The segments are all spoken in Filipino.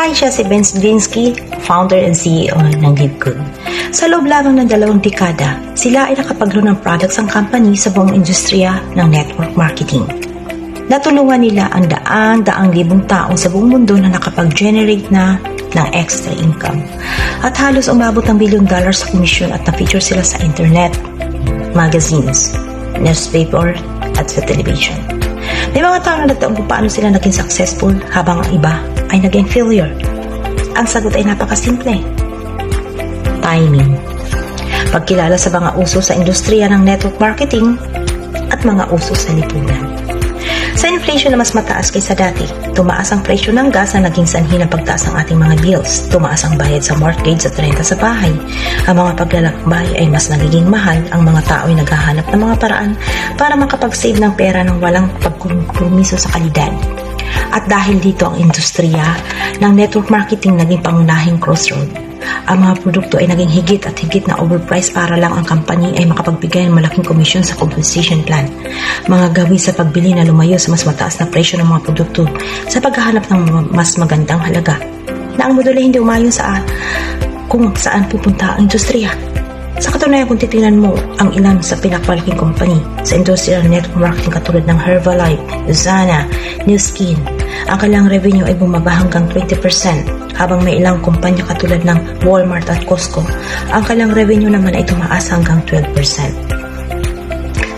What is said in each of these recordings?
Kumakain siya si Ben Zielinski, founder and CEO ng LiveGood. Sa loob lamang ng 2 dekada, sila ay nakapag-grow ng products ang company sa buong industriya ng network marketing. Natulungan nila ang daang libong tao sa buong mundo na nakapag-generate na ng extra income. At halos umabot ng $1 billion sa komisyon at na-feature sila sa internet, magazines, newspaper at sa television. May mga tao na nagtaon kung paano sila naging successful habang ang iba ay naging failure. Ang sagot ay napakasimple. Timing. Pagkilala sa mga uso sa industriya ng network marketing at mga uso sa lipunan. Sa inflation na mas mataas kaysa dati, tumaas ang presyo ng gas na naging sanhi ng pagtaas ng ating mga bills. Tumaas ang bayad sa mortgage at renta sa bahay. Ang mga paglalakbay ay mas nagiging mahal. Ang mga tao ay naghahanap ng mga paraan para makapag-save ng pera ng walang pagkompromiso sa kalidad. At dahil dito ang industriya ng network marketing naging pangunahing crossroad. Ang mga produkto ay naging higit at higit na overpriced para lang ang company ay makapagbigay ng malaking komisyon sa compensation plan. Mga gawi sa pagbili na lumayo sa mas mataas na presyo ng mga produkto sa paghahanap ng mas magandang halaga na ang modelo hindi umayon sa kung saan pupunta ang industriya. Sa katunayan, kung titingnan mo ang ilan sa pinakamalaking company sa industrial network marketing katulad ng Herbalife, Usana, New Skin, ang kanilang revenue ay bumaba hanggang 20%, habang may ilang kumpanya katulad ng Walmart at Costco, ang kanilang revenue naman ay tumaas hanggang 12%.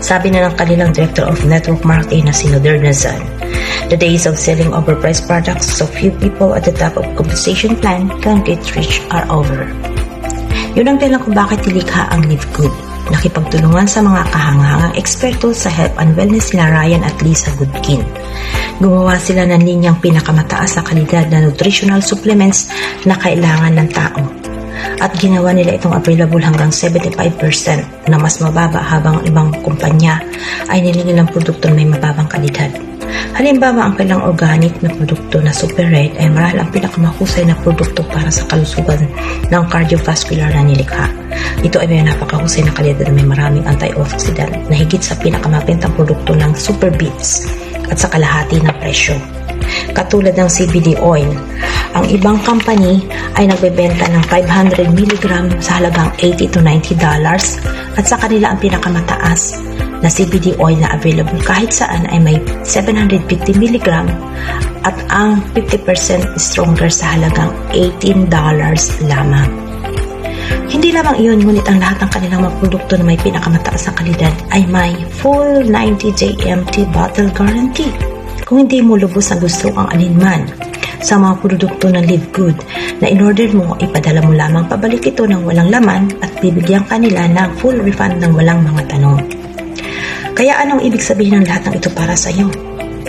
Sabi na ng kanilang Director of Network Marketing na si Nader Nazan, "The days of selling overpriced products so few people at the top of compensation plan can get rich are over." Yun ang dahilan kung bakit nilikha ang LiveGood. Nakipagtulungan sa mga kahangahangang eksperto sa health and wellness sila Ryan at Lisa Goodkin. Gumawa sila ng linyang pinakamataas na kalidad na nutritional supplements na kailangan ng tao. At ginawa nila itong available hanggang 75% na mas mababa habang ang ibang kumpanya ay nililang produkto na may mababang kalidad. Halimbawa, ang kailang organic na produkto na Super Red ay marahil ang pinakamahusay na produkto para sa kalusugan ng cardiovascular na nilikha. Ito ay may napakahusay na kalidad na may maraming antioxidant na higit sa pinakamabentang produkto ng Super Beats at sa kalahati ng presyo. Katulad ng CBD oil, ang ibang company ay nagbebenta ng 500 mg sa halagang $80 to $90 at sa kanila ang pinakamataas na CBD oil na available kahit saan ay may 750 mg at ang 50% stronger sa halagang $18 lamang. Hindi lamang iyon, ngunit ang lahat ng kanilang mga produkto na may pinakamataas na kalidad ay may full 90-day empty bottle guarantee. Kung hindi mo lubos na gusto ang alinman sa mga produkto ng LiveGood na in-order mo, ipadala mo lamang pabalik ito ng walang laman at bibigyan kanila ng full refund ng walang mga tanong. Kaya anong ibig sabihin ng lahat ng ito para sa iyo?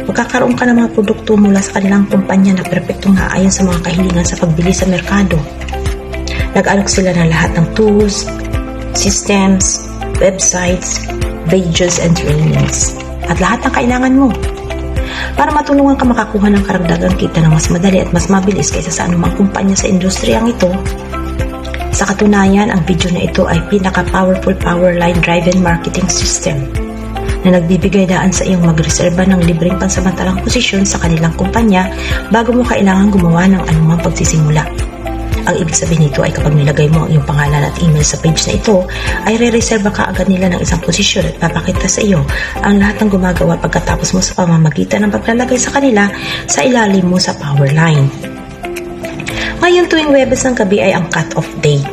Magkakaroon ka ng mga produkto mula sa kanilang kumpanya na perpektong aayon sa mga kahilingan sa pagbili sa merkado. Nag-alok sila ng lahat ng tools, systems, websites, videos, and trainings. At lahat ng kailangan mo para matulungan ka makakuha ng karagdagang kita ng mas madali at mas mabilis kaysa sa anumang kumpanya sa industriyang ito. Sa katunayan, ang video na ito ay pinaka-powerful powerline-driven marketing system na nagbibigay daan sa iyong magreserba ng libreng pansamantalang posisyon sa kanilang kumpanya bago mo kailangan gumawa ng anumang pagsisimula. Ang ibig sabihin nito ay kapag nilagay mo ang iyong pangalan at email sa page na ito, ay re-reserva ka agad nila ng isang posisyon at papakita sa iyo ang lahat ng gumagawa pagkatapos mo sa pamamagitan ng paglalagay sa kanila sa ilalim mo sa Powerline. Ngayon tuwing Webes ng gabi ay ang cut-off date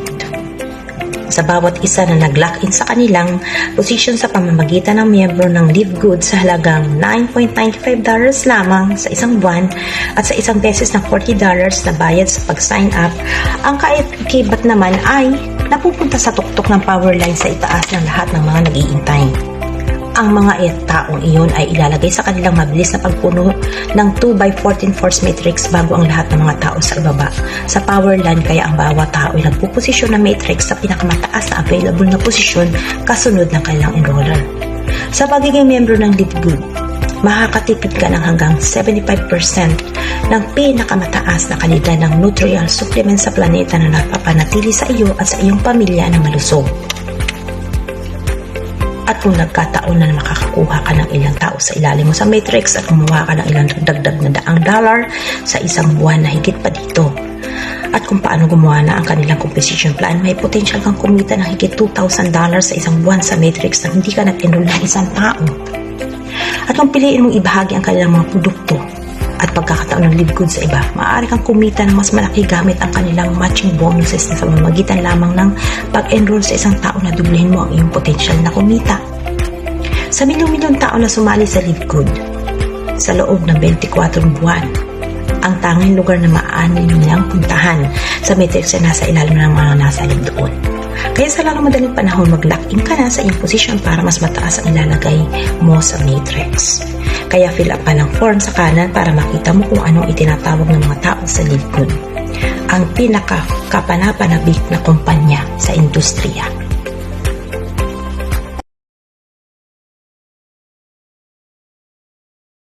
sa bawat isa na nag-lock-in sa kanilang posisyon sa pamamagitan ng miyembro ng LiveGood sa halagang $9.95 lamang sa isang buwan at sa isang beses na $40 na bayad sa pag-sign up. Ang kaibat naman ay napupunta sa tuktok ng Powerline sa itaas ng lahat ng mga nag-iintay. Ang mga taong iyon ay ilalagay sa kanilang mabilis na pagpuno ng 2x14 force matrix bago ang lahat ng mga tao sa ibaba. Sa Powerline, kaya ang bawat tao ay nagpuposisyon ng matrix sa pinakamataas na available na posisyon kasunod ng kanilang enroller. Sa pagiging miyembro ng LiveGood, makakatipid ka ng hanggang 75% ng pinakamataas na kalidad ng nutritional supplement sa planeta na napapanatili sa iyo at sa iyong pamilya na malusog. At kung nagkataon na makakakuha ka ng ilang tao sa ilalim mo sa matrix at kumuha ka ng ilang dagdag na $100 sa isang buwan na higit pa dito, at kung paano gumawa na ang kanilang compensation plan, may potential kang kumita ng higit $2,000 sa isang buwan sa Matrix na hindi ka nag-enroll ng isang tao. At kung piliin mong ibahagi ang kanilang mga produkto at pagkakataon ng live goods sa iba, maaari kang kumita ng mas malaki gamit ang kanilang matching bonuses na sa pamamagitan lamang ng pag-enroll sa isang tao na dublehin mo ang iyong potential na kumita. Sa milyong-milyong tao na sumali sa live good, sa loob ng 24 buwan, ang tanging lugar na maaari nilang puntahan sa Matrix na nasa ilalim ng mga nasalib doon. Kaya sa lalong madaling panahon, mag-lock-in ka na sa iyong position para mas mataas ang ilalagay mo sa Matrix. Kaya fill up pa ng form sa kanan para makita mo kung anong itinatawag ng mga tao sa live good. Ang pinaka-kapanapanabik na kumpanya sa industriya.